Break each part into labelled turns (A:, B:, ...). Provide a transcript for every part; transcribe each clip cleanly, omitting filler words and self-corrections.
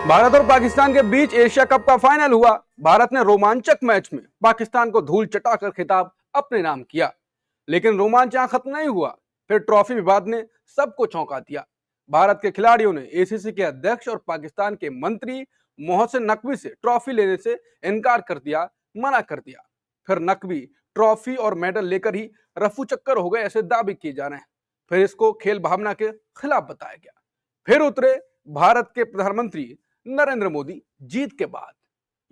A: भारत और पाकिस्तान के बीच Asia cup का फाइनल हुआ। भारत ने रोमांचक मैच में पाकिस्तान को धूल चटाकर खिताब अपने नाम किया, लेकिन रोमांच यहां खत्म नहीं हुआ। फिर ट्रॉफी विवाद ने सबको चौंका दिया। भारत के खिलाड़ियों ने एसीसी के अध्यक्ष और पाकिस्तान के मंत्री मोहसिन नकवी से ट्रॉफी लेने से इनकार कर दिया, मना कर दिया। फिर नकवी ट्रॉफी और मेडल लेकर ही रफू चक्कर हो गए, ऐसे दावे किए जा रहे हैं। फिर इसको खेल भावना के खिलाफ बताया गया। फिर उतरे भारत के प्रधानमंत्री नरेंद्र मोदी जीत के बाद।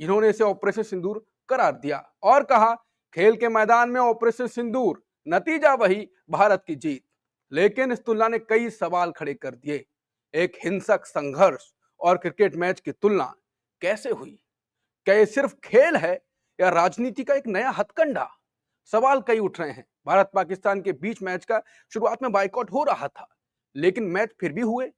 A: इन्होंने इसे ऑपरेशन सिंदूर करार दिया और कहा, खेल के मैदान में ऑपरेशन सिंदूर, नतीजा वही, भारत की जीत। लेकिन इस तुलना ने कई सवाल खड़े कर दिए। एक हिंसक संघर्ष और क्रिकेट मैच की तुलना कैसे हुई? क्या ये सिर्फ खेल है या राजनीति का एक नया हथकंडा? सवाल कई उठ रहे हैं। भारत पाकिस्तान के बीच मैच का शुरुआत में बाइकआउट हो रहा था, लेकिन मैच फिर भी हुए।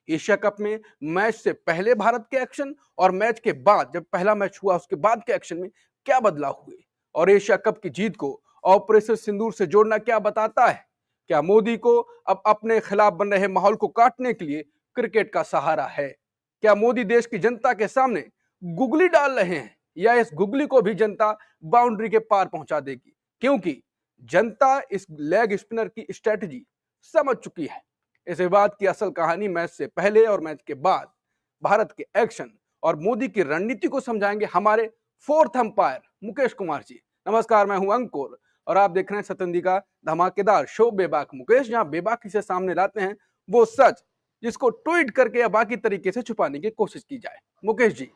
A: एशिया कप में मैच से पहले भारत के एक्शन और मैच के बाद, जब पहला मैच हुआ उसके बाद के एक्शन में क्या बदलाव हुए? और एशिया कप की जीत को ऑपरेशन सिंदूर से जोड़ना क्या बताता है? क्या मोदी को अब अपने खिलाफ बन रहे माहौल को काटने के लिए क्रिकेट का सहारा है? क्या मोदी देश की जनता के सामने गुगली डाल रहे हैं, या इस गुगली को भी जनता बाउंड्री के पार पहुंचा देगी? क्योंकि जनता इस लेग स्पिनर की स्ट्रेटजी समझ चुकी है। इस विवाद की असल कहानी मैच से पहले और मैच के बाद, भारत के एक्शन और मोदी की रणनीति को समझाएंगे हमारे फोर्थ अंपायर मुकेश कुमार जी। नमस्कार, मैं हूं अंकुर और आप देख रहे हैं सतंदी का धमाकेदार शो बेबाक मुकेश, जहां बेबाकी से सामने लाते हैं वो सच जिसको ट्वीट करके या बाकी तरीके से छुपाने की कोशिश की जाए। मुकेश जी,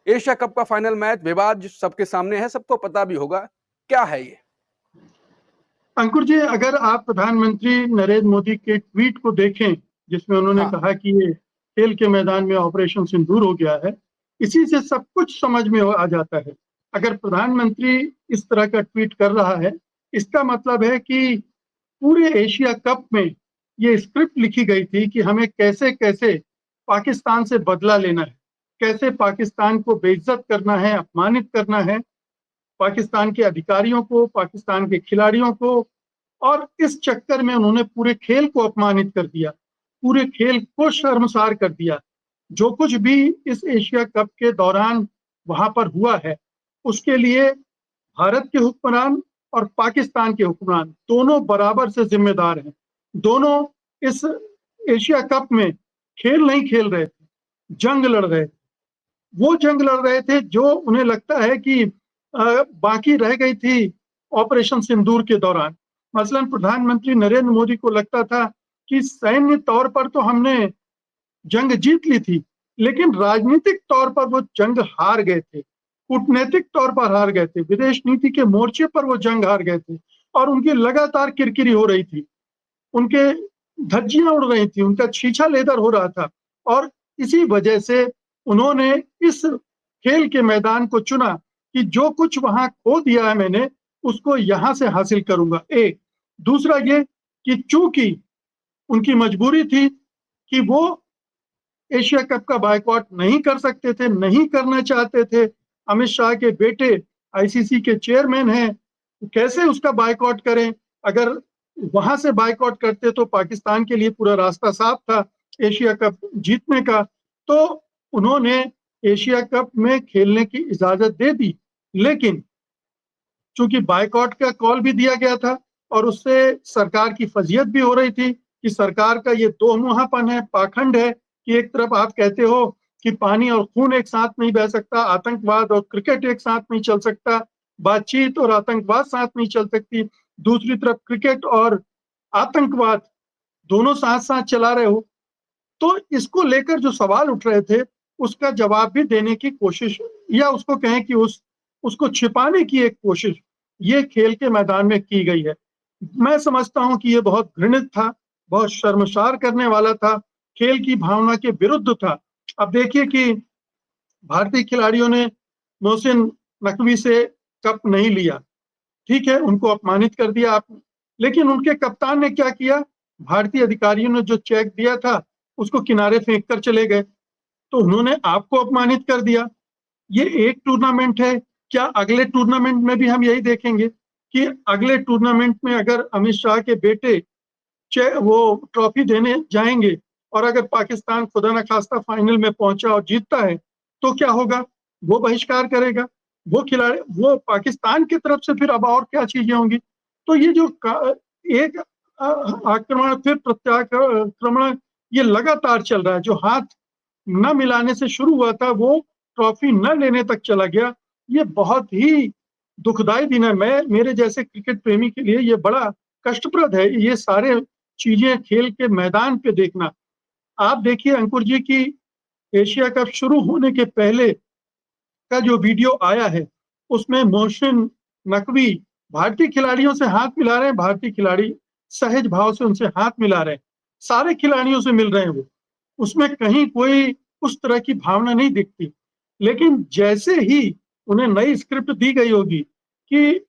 A: एशिया कप का फाइनल मैच विवाद सबके सामने है, सबको पता भी होगा, क्या है ये?
B: अंकुर जी, अगर आप प्रधानमंत्री नरेंद्र मोदी के ट्वीट को देखें, जिसमें उन्होंने
A: हाँ,
B: कहा कि ये खेल के मैदान में ऑपरेशन सिंदूर हो गया है, इसी से सब कुछ समझ में आ जाता है। अगर प्रधानमंत्री इस तरह का ट्वीट कर रहा है, इसका मतलब है कि पूरे एशिया कप में ये स्क्रिप्ट लिखी गई थी कि हमें कैसे कैसे पाकिस्तान से बदला लेना है, कैसे पाकिस्तान को बेइज्जत करना है, अपमानित करना है, पाकिस्तान के अधिकारियों को, पाकिस्तान के खिलाड़ियों को। और इस चक्कर में उन्होंने पूरे खेल को अपमानित कर दिया, पूरे खेल को शर्मसार कर दिया। जो कुछ भी इस एशिया कप के दौरान वहां पर हुआ है, उसके लिए भारत के हुक्मरान और पाकिस्तान के हुक्मरान दोनों बराबर से जिम्मेदार हैं। दोनों इस एशिया कप में खेल नहीं खेल रहे थे, जंग लड़ रहे थे। वो जंग लड़ रहे थे जो उन्हें लगता है कि बाकी रह गई थी ऑपरेशन सिंदूर के दौरान। मसलन प्रधानमंत्री नरेंद्र मोदी को लगता था कि सैन्य तौर पर तो हमने जंग जीत ली थी, लेकिन राजनीतिक तौर पर वो जंग हार गए थे, कूटनीतिक तौर पर हार गए थे, विदेश नीति के मोर्चे पर वो जंग हार गए थे। और उनकी लगातार किरकिरी हो रही थी, उनके धज्जियां उड़ रही थी, उनका छीछा लेदर हो रहा था। और इसी वजह से उन्होंने इस खेल के मैदान को चुना कि जो कुछ वहां खो दिया है मैंने, उसको यहां से हासिल करूंगा। एक दूसरा ये कि चूंकि उनकी मजबूरी थी कि वो एशिया कप का बायकॉट नहीं कर सकते थे, नहीं करना चाहते थे। अमित शाह के बेटे आईसीसी के चेयरमैन हैं, कैसे उसका बायकॉट करें? अगर वहां से बायकॉट करते तो पाकिस्तान के लिए पूरा रास्ता साफ था एशिया कप जीतने का। तो उन्होंने एशिया कप में खेलने की इजाजत दे दी, लेकिन चूंकि बायकॉट का कॉल भी दिया गया था और उससे सरकार की फजीयत भी हो रही थी कि सरकार का ये दोमुहापन है, पाखंड है कि एक तरफ आप कहते हो कि पानी और खून एक साथ नहीं बह सकता, आतंकवाद और क्रिकेट एक साथ नहीं चल सकता, बातचीत और आतंकवाद साथ नहीं चल सकती, दूसरी तरफ क्रिकेट और आतंकवाद दोनों साथ साथ चला रहे हो। तो इसको लेकर जो सवाल उठ रहे थे, उसका जवाब भी देने की कोशिश, या उसको कहें कि उसको छिपाने की एक कोशिश ये खेल के मैदान में की गई है। मैं समझता हूं कि ये बहुत घृणित था, बहुत शर्मसार करने वाला था, खेल की भावना के विरुद्ध था। अब देखिए कि भारतीय खिलाड़ियों ने मोहसिन नकवी से कप नहीं लिया, ठीक है, उनको अपमानित कर दिया आपने, लेकिन उनके कप्तान ने क्या किया? भारतीय अधिकारियों ने जो चेक दिया था उसको किनारे फेंक कर चले गए, तो उन्होंने आपको अपमानित कर दिया। ये एक टूर्नामेंट है, क्या अगले टूर्नामेंट में भी हम यही देखेंगे कि अगले टूर्नामेंट में अगर अमित शाह के बेटे वो ट्रॉफी देने जाएंगे और अगर पाकिस्तान खुदा न खास्ता फाइनल में पहुंचा और जीतता है तो क्या होगा? वो बहिष्कार करेगा, वो खिलाड़ी, वो पाकिस्तान की तरफ से फिर अब और क्या चीजें होंगी। तो ये जो एक आक्रमण फिर प्रत्याक्रमण ये लगातार चल रहा है। जो हाथ न मिलाने से शुरू हुआ था वो ट्रॉफी न लेने तक चला गया। ये बहुत ही दुखदाई दिन है। मैं, मेरे जैसे क्रिकेट प्रेमी के लिए ये बड़ा कष्टप्रद है, ये सारे चीजें खेल के मैदान पे देखना। आप देखिए अंकुर जी की एशिया कप शुरू होने के पहले का जो वीडियो आया है उसमें मोहसिन नकवी भारतीय खिलाड़ियों से हाथ मिला रहे हैं, भारतीय खिलाड़ी सहज भाव से उनसे हाथ मिला रहे हैं, सारे खिलाड़ियों से मिल रहे हैं वो, उसमें कहीं कोई उस तरह की भावना नहीं दिखती। लेकिन जैसे ही उन्हें नई स्क्रिप्ट दी गई होगी कि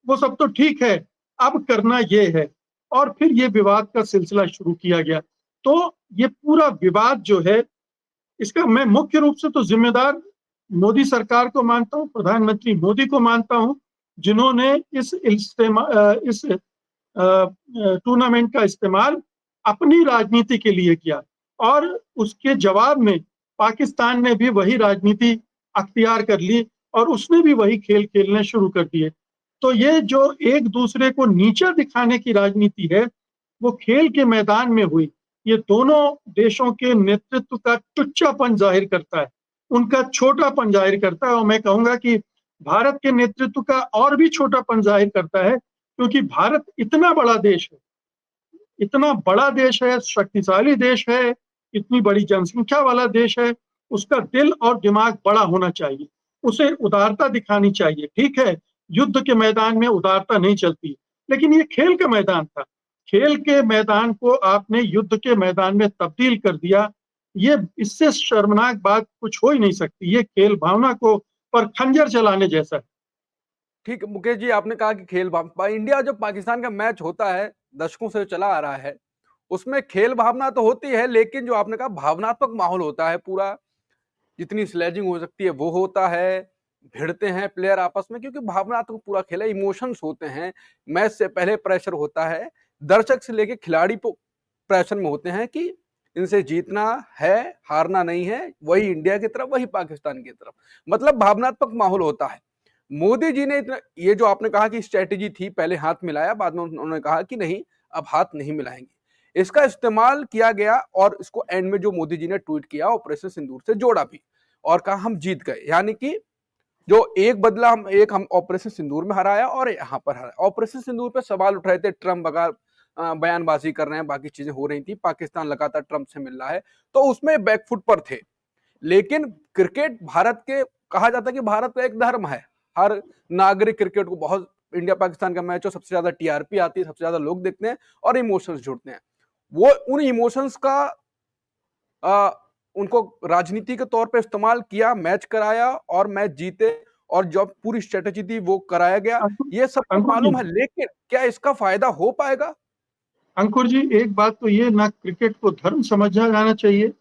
B: वो सब तो ठीक है, अब करना ये है, और फिर ये विवाद का सिलसिला शुरू किया गया। तो ये पूरा विवाद जो है, इसका मैं मुख्य रूप से तो जिम्मेदार मोदी सरकार को मानता हूँ, प्रधानमंत्री मोदी को मानता हूँ, जिन्होंने इस टूर्नामेंट का इस्तेमाल अपनी राजनीति के लिए किया, और उसके जवाब में पाकिस्तान ने भी वही राजनीति अख्तियार कर ली और उसने भी वही खेल खेलने शुरू कर दिए। तो ये जो एक दूसरे को नीचा दिखाने की राजनीति है वो खेल के मैदान में हुई। ये दोनों देशों के नेतृत्व का टुच्चापन जाहिर करता है, उनका छोटापन जाहिर करता है, और मैं कहूंगा कि भारत के नेतृत्व का और भी छोटापन जाहिर करता है, क्योंकि भारत इतना बड़ा देश है, इतना बड़ा देश है, शक्तिशाली देश है, इतनी बड़ी जनसंख्या वाला देश है, उसका दिल और दिमाग बड़ा होना चाहिए, उसे उदारता दिखानी चाहिए। ठीक है, युद्ध के मैदान में उदारता नहीं चलती, लेकिन ये खेल का मैदान था, खेल के मैदान को आपने युद्ध के मैदान में तब्दील कर दिया। ये, इससे शर्मनाक बात कुछ हो ही नहीं सकती। ये खेल भावना को पर खंजर चलाने जैसा है।
A: ठीक है मुकेश जी, आपने कहा कि इंडिया जब पाकिस्तान का मैच होता है, दशकों से चला आ रहा है, उसमें खेल भावना तो होती है, लेकिन जो आपने कहा भावनात्मक माहौल होता है पूरा, जितनी स्लेजिंग हो सकती है वो होता है, भिड़ते हैं प्लेयर आपस में, क्योंकि भावनात्मक पूरा खेल है, इमोशंस होते हैं, मैच से पहले प्रेशर होता है, दर्शक से लेके खिलाड़ी प्रेशर में होते हैं कि इनसे जीतना है, हारना नहीं है, वही इंडिया की तरफ वही पाकिस्तान की तरफ, मतलब भावनात्मक माहौल होता है। मोदी जी ने इतना, ये जो आपने कहा कि स्ट्रेटेजी थी, पहले हाथ मिलाया, बाद में उन्होंने कहा कि नहीं अब हाथ नहीं मिलाएंगे, इसका इस्तेमाल किया गया, और इसको एंड में जो मोदी जी ने ट्वीट किया ऑपरेशन सिंदूर से जोड़ा भी और कहा हम जीत गए, यानी कि जो एक बदला, हम ऑपरेशन सिंदूर में हराया और यहाँ पर हराया। ऑपरेशन सिंदूर पे सवाल उठ रहे थे, ट्रम्प बयानबाजी कर रहे हैं, बाकी चीजें हो रही थी, पाकिस्तान लगातार ट्रम्प से मिल रहा है, तो उसमें बैकफुट पर थे। लेकिन क्रिकेट भारत के, कहा जाता है कि भारत का एक धर्म है, हर नागरिक क्रिकेट को, बहुत इंडिया पाकिस्तान का मैच हो, सबसे ज्यादा टीआरपी आती है, सबसे ज्यादा लोग देखते हैं और इमोशंस जुड़ते हैं। वो उन इमोशंस का उनको राजनीति के तौर पे इस्तेमाल किया, मैच कराया और मैच जीते, और जो पूरी स्ट्रेटेजी थी वो कराया गया, ये सबको
B: अंकुर जी,
A: मालूम है, लेकिन क्या इसका फायदा हो पाएगा?
B: अंकुर जी, एक बात तो ये, ना क्रिकेट को धर्म समझा जाना चाहिए,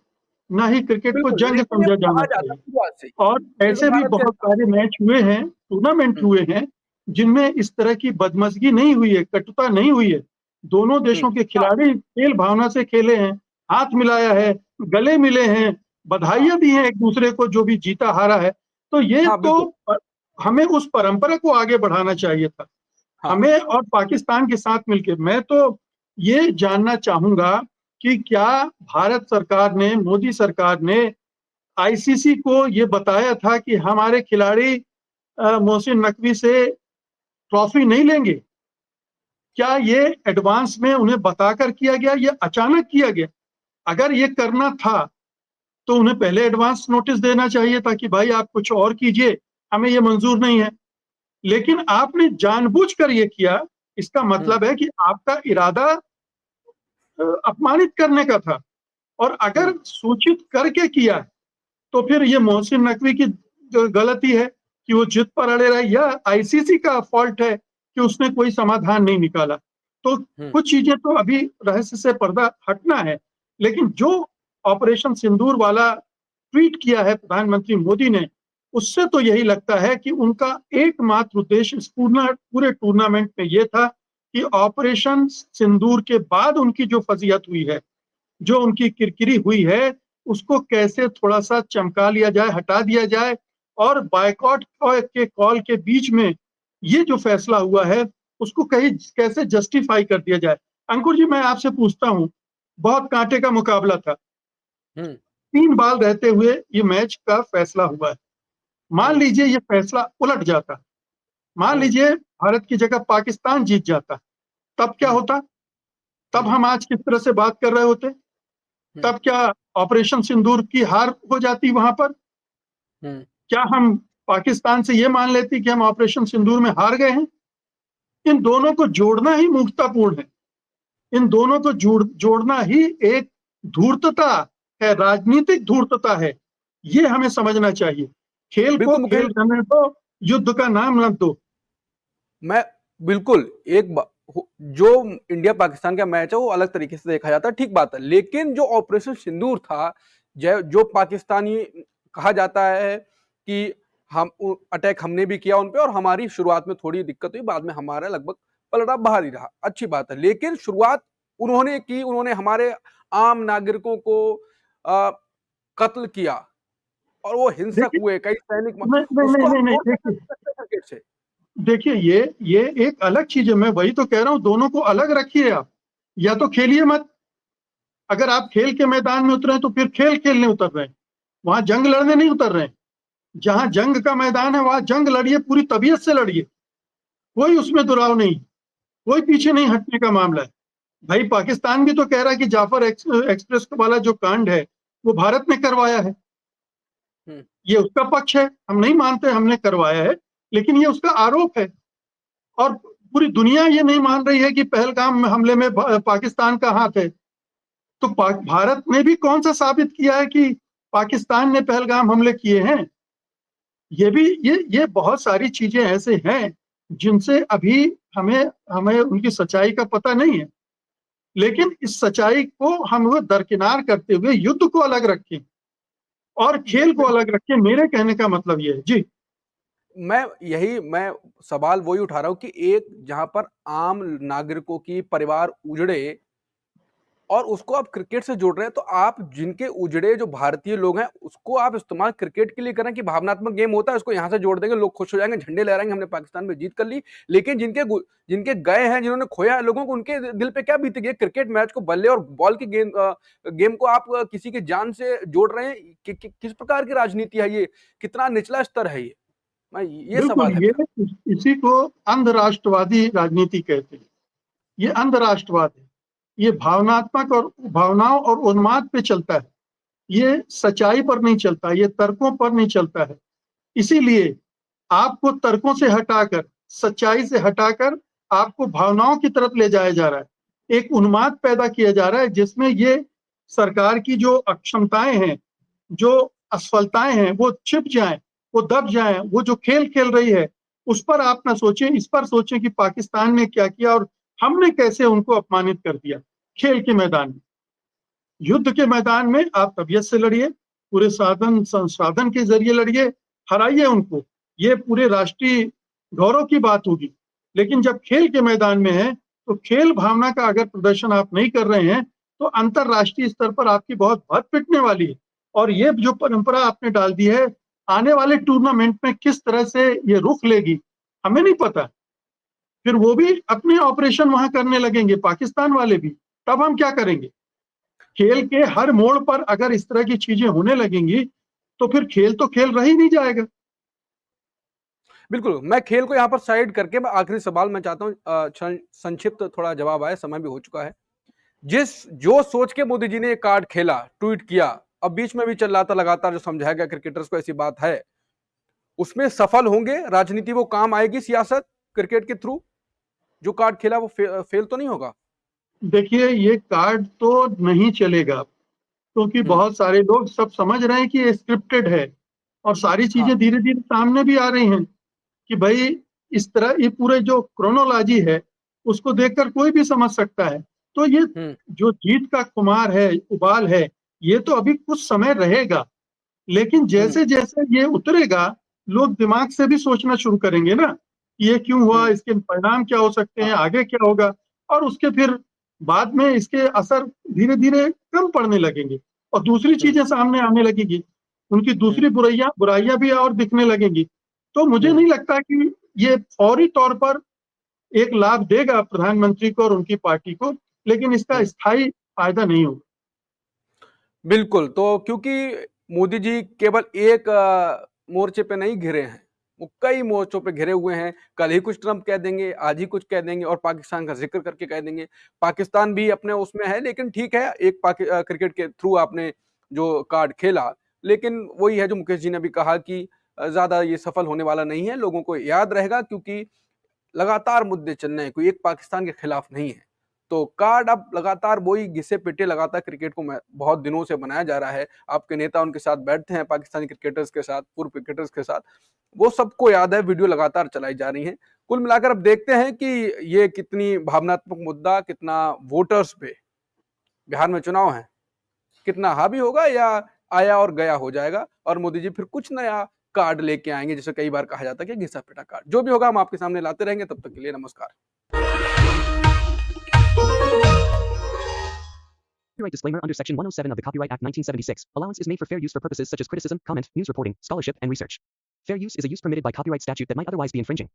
B: ना ही क्रिकेट को
A: बिल्कुल,
B: जंग
A: लेकिन ये
B: समझा जाना
A: कहा जाता
B: चाहिए।
A: है शुरुआत से
B: और
A: ही, ये तो
B: ऐसे भी
A: भारत के
B: बहुत
A: हिसाब
B: सारे मैच हुए हैं, टूर्नामेंट
A: से।
B: हुए हैं, जिनमें इस तरह की बदमजगी नहीं हुई है, कटुता नहीं हुई है। दोनों देशों के
A: हाँ
B: खिलाड़ी खेल भावना से खेले हैं, हाथ मिलाया है, गले मिले हैं,
A: हाँ
B: बधाइयां दी हैं एक दूसरे को जो भी जीता हारा है। तो ये
A: हाँ
B: तो
A: बिल्कुल।
B: हमें उस परंपरा को आगे बढ़ाना चाहिए था,
A: हाँ
B: हमें और पाकिस्तान के साथ मिलकर। मैं तो ये जानना चाहूंगा कि क्या भारत सरकार ने, मोदी सरकार ने आईसीसी को ये बताया था कि हमारे खिलाड़ी मोहसिन नकवी से ट्रॉफी नहीं लेंगे? क्या ये एडवांस में उन्हें बताकर किया गया, ये अचानक किया गया? अगर ये करना था तो उन्हें पहले एडवांस नोटिस देना चाहिए था कि भाई आप कुछ और कीजिए, हमें ये मंजूर नहीं है। लेकिन आपने जानबूझकर ये किया, इसका
A: हम्म
B: मतलब है कि आपका इरादा अपमानित करने का था। और अगर
A: हम्म
B: सूचित करके किया है तो फिर ये मोहसिन नकवी की जो गलती है कि वो जिद पर अड़े रहे, या आईसीसी का फॉल्ट है कि उसने कोई समाधान नहीं निकाला। तो
A: हम्म
B: कुछ चीजें तो अभी रहस्य से पर्दा हटना है, लेकिन जो ऑपरेशन सिंदूर वाला ट्वीट किया है प्रधानमंत्री मोदी ने, उससे तो यही लगता है कि उनका एकमात्र उद्देश्य इस पूरे टूर्नामेंट में यह था कि ऑपरेशन सिंदूर के बाद उनकी जो फजीहत हुई है, जो उनकी किरकिरी हुई है उसको कैसे थोड़ा सा चमका लिया जाए, हटा दिया जाए, और बायकॉट के कॉल के बीच में ये जो फैसला हुआ है उसको कहीं कैसे जस्टिफाई कर दिया जाए। अंकुर जी, मैं आपसे पूछता हूँ, बहुत कांटे का मुकाबला था,
A: हम्म
B: 3 बॉल रहते हुए ये मैच का फैसला हुआ है। मान
A: हम्म
B: लीजिए ये फैसला उलट जाता, मान
A: हम्म
B: लीजिए भारत की जगह पाकिस्तान जीत जाता, तब क्या
A: हम्म
B: होता? तब
A: हम्म
B: हम आज किस तरह से बात कर रहे होते?
A: हम्म
B: तब क्या ऑपरेशन सिंदूर की हार हो जाती वहां पर?
A: हम्म
B: क्या हम पाकिस्तान से ये मान लेते कि हम ऑपरेशन सिंदूर में हार गए हैं? इन दोनों को जोड़ना ही मूर्खतापूर्ण है। इन दोनों को जोड़ना ही एक धूर्तता है, राजनीतिक धूर्तता है। ये हमें समझना चाहिए। खेल को
A: बिल्कुल
B: खेल
A: मुकेश,
B: करने दो, युद्ध का नाम मत दो।
A: मैं बिल्कुल जो इंडिया पाकिस्तान का मैच है वो अलग तरीके से देखा जाता है, ठीक बात है, लेकिन जो ऑपरेशन सिंदूर था, जो पाकिस्तानी कहा जाता है कि हम अटैक हमने भी किया उन पे, और हमारी शुरुआत में थोड़ी दिक्कत हुई, बाद में हमारा लगभग पलड़ा बाहर ही रहा, अच्छी बात है, लेकिन शुरुआत उन्होंने की, उन्होंने हमारे आम नागरिकों को आ, कत्ल किया, और वो हिंसक
B: देखिए,
A: हुए कई सैनिक
B: नहीं नहीं नहीं
A: उसको हम
B: नहीं नहीं,
A: जोड़ नहीं
B: देखिए,
A: सकते क्रिकेट से।
B: देखिए, ये एक अलग चीज है। मैं वही तो कह रहा हूँ, दोनों को अलग रखिए आप। या तो खेलिए मत। अगर आप खेल के मैदान में उतरे हैं तो फिर खेल खेलने उतर रहे हैं, वहां जंग लड़ने नहीं उतर रहे हैं। जहां जंग का मैदान है वहां जंग लड़िए, पूरी तबीयत से लड़िए, कोई उसमें दुराव नहीं, कोई पीछे नहीं हटने का मामला है। भाई, पाकिस्तान भी तो कह रहा है कि जाफर एक्सप्रेस वाला जो कांड है वो भारत ने करवाया है।
A: हम्म
B: ये उसका पक्ष है, हम नहीं मानते हमने करवाया है, लेकिन ये उसका आरोप है। और पूरी दुनिया ये नहीं मान रही है कि पहलगाम हमले में पाकिस्तान का हाथ है। तो भारत ने भी कौन सा साबित किया है कि पाकिस्तान ने पहलगाम हमले किए हैं? ये भी ये बहुत सारी चीजें ऐसे हैं जिनसे अभी हमें हमें उनकी सच्चाई का पता नहीं है। लेकिन इस सच्चाई को हम वो दरकिनार करते हुए युद्ध को अलग रखें और खेल को अलग रखें। मेरे कहने का मतलब ये है जी।
A: मैं सवाल वही उठा रहा हूं कि एक जहां पर आम नागरिकों की परिवार उजड़े और उसको आप क्रिकेट से जोड़ रहे हैं, तो आप जिनके उजड़े जो भारतीय लोग हैं उसको आप इस्तेमाल क्रिकेट के लिए करें कि भावनात्मक गेम होता है, उसको यहां से जोड़ देंगे, लोग खुश हो जाएंगे, झंडे लहराएंगे, हमने पाकिस्तान में जीत कर ली। लेकिन जिनके गए हैं, जिन्होंने खोया है लोगों को, उनके दिल पे क्या बीतेगी? क्रिकेट मैच को, बल्ले और बॉल की गेम को आप किसी की जान से जोड़ रहे हैं, किस प्रकार की राजनीति है ये? कितना निचला स्तर है ये? मैं ये
B: बिल्कुल,
A: सवाल है
B: ये
A: मेरा।
B: इसी को अंधराष्ट्रवादी राजनीति कहते हैं। ये अंधराष्ट्रवाद है। ये भावनात्मक और भावनाओं और उन्माद पे चलता है। ये सच्चाई पर नहीं चलता, ये तर्कों पर नहीं चलता है। इसीलिए आपको तर्कों से हटाकर, सच्चाई से हटाकर आपको भावनाओं की तरफ ले जाया जा रहा है। एक उन्माद पैदा किया जा रहा है जिसमें ये सरकार की जो अक्षमताएं हैं, जो असफलताएं हैं, वो छिप जाएं, वो दब जाएं। वो जो खेल खेल रही है उस पर आप ना सोचें, इस पर सोचें कि पाकिस्तान ने क्या किया और हमने कैसे उनको अपमानित कर दिया। खेल के मैदान में, युद्ध के मैदान में आप तबीयत से लड़िए, पूरे साधन संसाधन के जरिए लड़िए, हराइए उनको। ये पूरे राष्ट्रीय गौरव की बात होगी। लेकिन जब खेल के मैदान में है तो खेल भावना का अगर प्रदर्शन आप नहीं कर रहे हैं तो अंतरराष्ट्रीय स्तर पर आपकी बहुत भत पिटने वाली है। और ये जो परंपरा आपने डाल दी है, आने वाले टूर्नामेंट में किस तरह से ये रुख लेगी हमें नहीं पता। फिर वो भी अपने ऑपरेशन वहां करने लगेंगे, पाकिस्तान वाले भी। तब हम क्या करेंगे? खेल के हर मोड़ पर अगर इस तरह की चीजें होने लगेंगी तो फिर खेल तो खेल रह ही नहीं जाएगा।
A: बिल्कुल, मैं खेल को यहाँ पर साइड करके मैं आखिरी सवाल मैं चाहता हूँ, संक्षिप्त थोड़ा जवाब आए, समय भी हो चुका है। जो सोच के मोदी जी ने ये कार्ड खेला, ट्वीट किया, अब बीच में भी चल रहा था लगातार, जो समझाया गया क्रिकेटर्स को ऐसी बात है, उसमें सफल होंगे? राजनीति वो काम आएगी, सियासत क्रिकेट के थ्रू? जो कार्ड खेला वो फेल तो नहीं होगा?
B: देखिए, ये कार्ड तो नहीं चलेगा, क्योंकि
A: हम्म
B: बहुत सारे लोग सब समझ रहे हैं कि ये स्क्रिप्टेड है। और सारी
A: हाँ
B: चीजें धीरे धीरे सामने भी आ रही हैं कि भाई, इस तरह ये पूरे जो क्रोनोलॉजी है उसको देखकर कोई भी समझ सकता है। तो ये
A: हम्म
B: जो जीत का खुमार है, उबाल है, ये तो अभी कुछ समय रहेगा। लेकिन
A: हम्म
B: जैसे जैसे ये उतरेगा, लोग दिमाग से भी सोचना शुरू करेंगे ना, कि ये क्यों हुआ,
A: हम्म
B: इसके परिणाम क्या हो सकते हैं,
A: हाँ
B: आगे क्या होगा। और उसके फिर बाद में इसके असर धीरे धीरे कम पड़ने लगेंगे और दूसरी
A: हम्म,
B: चीजें सामने आने लगेंगी, उनकी दूसरी बुराइयां बुराइयां भी और दिखने लगेंगी। तो मुझे
A: हम्म,
B: नहीं लगता कि ये फौरी तौर पर एक लाभ देगा प्रधानमंत्री को और उनकी पार्टी को, लेकिन इसका
A: हम्म।
B: स्थायी फायदा नहीं होगा।
A: बिल्कुल, तो क्योंकि मोदी जी केवल एक मोर्चे पे नहीं घिरे हैं, वो कई मोर्चों पे घिरे हुए हैं। कल ही कुछ ट्रंप कह देंगे, आज ही कुछ कह देंगे और पाकिस्तान का ज़िक्र करके कह देंगे। पाकिस्तान भी अपने उसमें है, लेकिन ठीक है, एक क्रिकेट के थ्रू आपने जो कार्ड खेला, लेकिन वही है जो मुकेश जी ने भी कहा कि ज़्यादा ये सफल होने वाला नहीं है। लोगों को याद रहेगा क्योंकि लगातार मुद्दे चल रहे हैं, कोई एक पाकिस्तान के खिलाफ नहीं है। तो कार्ड अब लगातार वही घिसे-पिटे लगातार क्रिकेट को बहुत दिनों से बनाया जा रहा है। आपके नेता उनके साथ बैठते हैं पाकिस्तानी क्रिकेटर्स के साथ, पूर्व क्रिकेटर्स के साथ। वो सबको याद है, वीडियो लगातार चलाई जा रही हैं। कुल मिलाकर अब देखते हैं कि ये कितनी भावनात्मक मुद्दा, कितना वोटर्स पे, बिहार में चुनाव है, कितना हावी होगा या आया और गया हो जाएगा और मोदी जी फिर कुछ नया कार्ड लेके आएंगे, जैसे कई बार कहा जाता है कि घिसा पिटा कार्ड। जो भी होगा हम आपके सामने लाते रहेंगे। तब तक के लिए नमस्कार।
C: Copyright disclaimer under Section 107 of the Copyright Act 1976. Allowance is made for fair use for purposes such as criticism, comment, news reporting, scholarship, and research. Fair use is a use permitted by copyright statute that might otherwise be infringing.